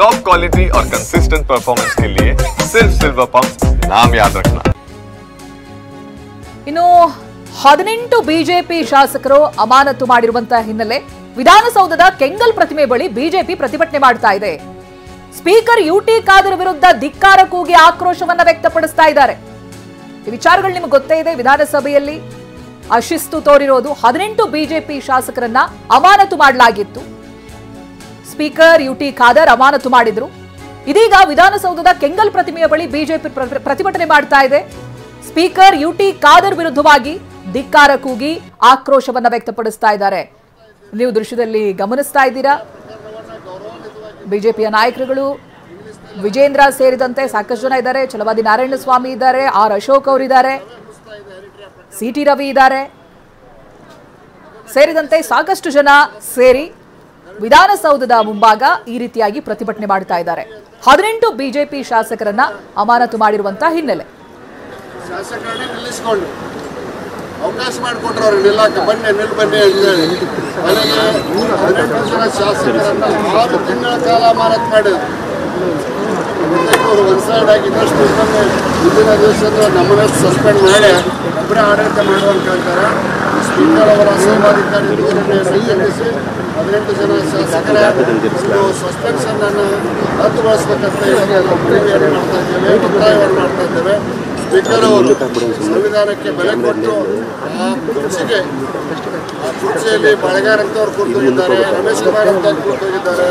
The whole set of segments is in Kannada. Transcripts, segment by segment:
टॉप क्वालिटी और कंसिस्टेंट परफॉर्मेंस के लिए सिर्फ सिल्वर पंप नाम याद रखना। ಇನ್ನು 18 ಬಿಜೆಪಿ ಶಾಸಕರು ಅಮಾನತು ಮಾಡಿರುವಂತಹ ಹಿನ್ನೆಲೆ ವಿಧಾನಸೌಧದ ಕೆಂಗಲ್ ಪ್ರತಿಮೆ ಬಳಿ ಬಿಜೆಪಿ ಪ್ರತಿಭಟನೆ ಮಾಡ್ತಾ ಇದೆ. ಸ್ಪೀಕರ್ ಯುಟಿ ಖಾದರ್ ವಿರುದ್ಧ ಧಿಕ್ಕಾರ ಕೂಗಿ ಆಕ್ರೋಶವನ್ನ ವ್ಯಕ್ತಪಡಿಸ್ತಾ ಇದ್ದಾರೆ. ಈ ವಿಚಾರಗಳು ನಿಮಗೆ ಗೊತ್ತೇ ಇದೆ. ವಿಧಾನಸಭೆಯಲ್ಲಿ ಅಶಿಸ್ತು ತೋರಿರೋದು 18 ಬಿಜೆಪಿ ಶಾಸಕರನ್ನ ಅಮಾನತು ಮಾಡಲಾಗಿತ್ತು. ಸ್ಪೀಕರ್ ಯುಟಿ ಖಾದರ್ ಅಮಾನತು ಮಾಡಿದ್ರು. ಇದೀಗ ವಿಧಾನಸೌಧದ ಕೆಂಗಲ್ ಪ್ರತಿಮೆಯ ಬಳಿ ಬಿಜೆಪಿ ಪ್ರತಿಭಟನೆ ಮಾಡ್ತಾ ಇದೆ. ಸ್ಪೀಕರ್ ಯುಟಿ ಖಾದರ್ ವಿರುದ್ಧವಾಗಿ ಧಿಕ್ಕಾರ ಕೂಗಿ ಆಕ್ರೋಶವನ್ನ ವ್ಯಕ್ತಪಡಿಸ್ತಾ ಇದ್ದಾರೆ. ನೀವು ದೃಶ್ಯದಲ್ಲಿ ಗಮನಿಸ್ತಾ ಇದ್ದೀರಾ. ಬಿಜೆಪಿಯ ನಾಯಕರುಗಳು ವಿಜೇಂದ್ರ ಸೇರಿದಂತೆ ಸಾಕಷ್ಟು ಜನ ಇದ್ದಾರೆ. ಛಲವಾದಿ ನಾರಾಯಣಸ್ವಾಮಿ ಇದ್ದಾರೆ, ಆರ್ ಅಶೋಕ್ ಅವರಿದ್ದಾರೆ, ಸಿಟಿ ರವಿ ಇದ್ದಾರೆ, ಸೇರಿದಂತೆ ಸಾಕಷ್ಟು ಜನ ಸೇರಿ ವಿಧಾನಸೌಧದ ಮುಂಭಾಗ ಈ ರೀತಿಯಾಗಿ ಪ್ರತಿಭಟನೆ ಮಾಡ್ತಾ ಇದ್ದಾರೆ. 18 ಬಿಜೆಪಿ ಶಾಸಕರನ್ನ ಅಮಾನತು ಮಾಡಿರುವಂತಹ ಹಿನ್ನೆಲೆ ಶಾಸಕರನ್ನೇ ನಿಲ್ಲಿಸಿಕೊಂಡು ಅವಕಾಶ ಮಾಡಿಕೊಟ್ರು ಅವ್ರಿಗೆ ನಿಲ್ಲಕ್ಕೆ ಬನ್ನಿ ಮನೆಗೆ 18 ಜನ ಶಾಸಕರನ್ನ 6 ತಿಂಗಳ ಕಾಲ ಅಮಾನತು ಮಾಡಿದ್ರು. ಅವರು ಒಂದು ಸೈಡ್ ಆಗಿ ಇನ್ನಷ್ಟು ಮುಂದಿನ ದಿವಸದ ನಮ್ಮನ್ನಷ್ಟು ಸಸ್ಪೆಂಡ್ ಮಾಡಿ ಒಬ್ಬರೇ ಆಡಳಿತ ಮಾಡುವಂತ ಹೇಳ್ತಾರೆ. ಸ್ಪೀಕರ್ ಅವರ ಸೇವಾಧಿಕಾರಿ ಧೋರಣೆ ಸಂಘಟಿಸಿ 18 ಜನ ಶಾಸಕರ ಸಸ್ಪೆನ್ಷನ್ ಅನ್ನು ರದ್ದುಗೊಳಿಸಬೇಕಂತ ಮನವಿಯನ್ನು ಮಾಡ್ತಾ ಇದ್ದೇವೆ, ಒತ್ತಾಯವನ್ನು ಮಾಡ್ತಾ ಇದ್ದೇವೆ. ಸ್ಪೀಕರ್ ಅವರು ಸಂವಿಧಾನಕ್ಕೆ ಬೆಲೆ ಕೊಟ್ಟು ಆ ಕುರ್ಚಿಯಲ್ಲಿ ಬಳಗಾರ್ ಅಂತವ್ರು ಕೂರ್ತೋಗಿದ್ದಾರೆ, ರಮೇಶ್ ಕುಮಾರ್ ಅಂತ ಕೂರ್ತೋಗಿದ್ದಾರೆ,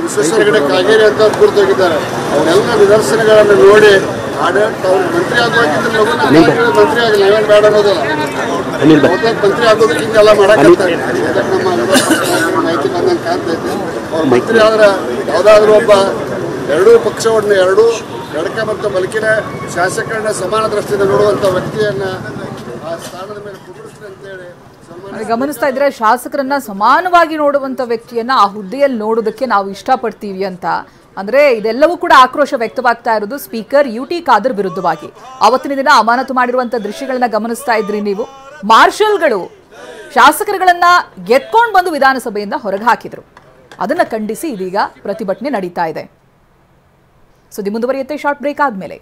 ವಿಶ್ವೇಶ್ವರ ಹೆಗಡೆ ಕಾಗೇರಿ ಅಂತವ್ರು ಕೂರ್ತೋಗಿದ್ದಾರೆ. ಅವರೆಲ್ಲ ನಿದರ್ಶನಗಳನ್ನು ನೋಡಿ ಆಡಳಿತ ಅವ್ರು ಮಂತ್ರಿ ಆಗುವಾಗಿದ್ರೆ ಮಂತ್ರಿ ಆಗಲಿ, ನಾವೇನು ಬೇಡ ಅನ್ನೋದಿಲ್ಲ. ಮಂತ್ರಿ ಆಗೋದಕ್ಕೆ ಹಿಂಗೆಲ್ಲ ಮಾಡಕ್ಕಾಗ್ತಾರೆ. ನಮ್ಮ ಮಾಹಿತಿ ಬಂದಂಗೆ ಕಾಣ್ತೈತೆ. ಅವ್ರು ಮಂತ್ರಿ ಆದ್ರೆ ಯಾವುದಾದ್ರೂ ಒಬ್ಬ ಎರಡೂ ಪಕ್ಷವನ್ನು ಎಡಕ ಮತ್ತು ಬಲಕಿನ ಶಾಸಕರನ್ನ ಸಮಾನ ದೃಷ್ಟಿಯಿಂದ ನೋಡುವಂಥ ವ್ಯಕ್ತಿಯನ್ನ ಆ ಸ್ಥಾನದ ಮೇಲೆ ಕುದುರಿಸ್ತಾರೆ ಅಂತೇಳಿ ಗಮನಿಸ್ತಾ ಇದ್ರೆ. ಶಾಸಕರನ್ನ ಸಮಾನವಾಗಿ ನೋಡುವಂತ ವ್ಯಕ್ತಿಯನ್ನ ಆ ಹುದ್ದೆಯಲ್ಲಿ ನೋಡೋದಕ್ಕೆ ನಾವು ಇಷ್ಟಪಡ್ತೀವಿ ಅಂತ. ಅಂದ್ರೆ ಇದೆಲ್ಲವೂ ಕೂಡ ಆಕ್ರೋಶ ವ್ಯಕ್ತವಾಗ್ತಾ ಇರೋದು ಸ್ಪೀಕರ್ ಯುಟಿ ಖಾದರ್ ವಿರುದ್ಧವಾಗಿ. ಅವತ್ತಿನ ದಿನ ಅಮಾನತು ಮಾಡಿರುವಂತ ದೃಶ್ಯಗಳನ್ನ ಗಮನಿಸ್ತಾ ಇದ್ರಿ ನೀವು. ಮಾರ್ಷಲ್ಗಳು ಶಾಸಕರುಗಳನ್ನ ಎತ್ಕೊಂಡು ಬಂದು ವಿಧಾನಸಭೆಯಿಂದ ಹೊರಗೆ ಹಾಕಿದ್ರು. ಅದನ್ನ ಖಂಡಿಸಿ ಇದೀಗ ಪ್ರತಿಭಟನೆ ನಡೀತಾ ಇದೆ. ಸುದ್ದಿ ಮುಂದುವರಿಯುತ್ತೆ ಶಾರ್ಟ್ ಬ್ರೇಕ್ ಆದ್ಮೇಲೆ.